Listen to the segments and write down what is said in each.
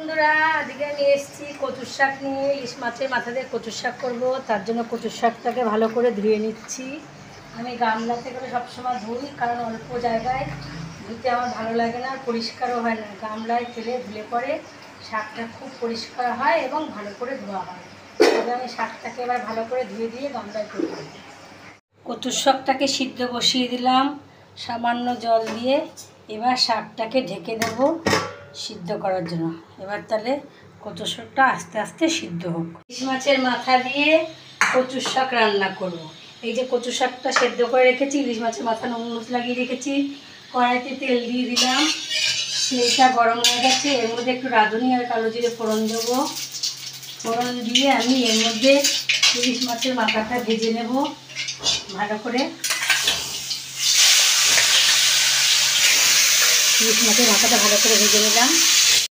বন্ধুরা, আজকে আমি এসেছি কচুর শাক নিয়ে। ইলিশ মাছের মাথা দিয়ে কচুর শাক করবো। তার জন্য কচুর শাকটাকে ভালো করে ধুয়ে নিচ্ছি। আমি গামলাতে করে সবসময় ধুই, কারণ অল্প জায়গায় ধুতে আমার ভালো লাগে না, পরিষ্কারও হয় না। গামলায় তেলে ধুলে পরে শাকটা খুব পরিষ্কার হয় এবং ভালো করে ধোয়া হয়। তবে আমি শাকটাকে এবার ভালো করে ধুয়ে দিয়ে গামলায় করব। কচুর শাকটাকে সিদ্ধ বসিয়ে দিলাম সামান্য জল দিয়ে। এবার শাকটাকে ঢেকে দেবো সিদ্ধ করার জন্য। এবার তাহলে কচুর শাকটা আস্তে আস্তে সিদ্ধ হোক। ইলিশ মাছের মাথা দিয়ে কচুর শাক রান্না করব। এই যে কচুর শাকটা সেদ্ধ করে রেখেছি, ইলিশ মাছের মাথা নুন লাগিয়ে রেখেছি। কড়াইতে তেল দিয়ে দিলাম, তেলটা গরম হয়ে গেছে। এর মধ্যে একটু রাঁধুনি আর কালো জিরে ফোড়ন দেবো। ফোড়ন দিয়ে আমি এর মধ্যে ইলিশ মাছের মাথাটা ভেজে নেব ভালো করে। ইলিশ মাছের মাথাটা ভালো করে ভেজে নিলাম।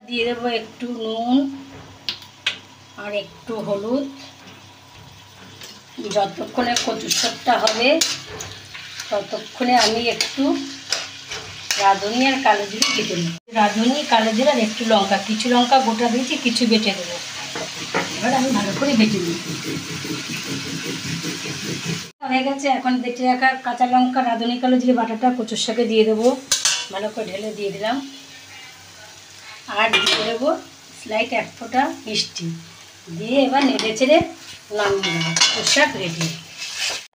দিয়ে দেবো একটু নুন আর একটু হলুদ। যতক্ষণে কচুর শাকটা হবে ততক্ষণে আমি একটু রাঁধুনি আর কালো জিরে বেটে নেব। রাঁধুনি, কালো জিরে আর একটু লঙ্কা, কিছু লঙ্কা গোটা দিয়েছি, কিছু বেটে দেবো। এবার আমি ভালো করে বেটে নিই। হয়ে গেছে। এখন বেটে রাখা কাঁচা লঙ্কা, রাঁধুনি, কালো জিরে বাটাটা কচুর শাকে দিয়ে দেবো। ভালো করে ঢেলে দিয়ে দিলাম। আর দিয়ে দেবো স্লাইট এক ফোঁটা মিষ্টি দিয়ে এবার নেড়ে চেড়ে নামিয়ে দেবো। কচুর শাক রেডি।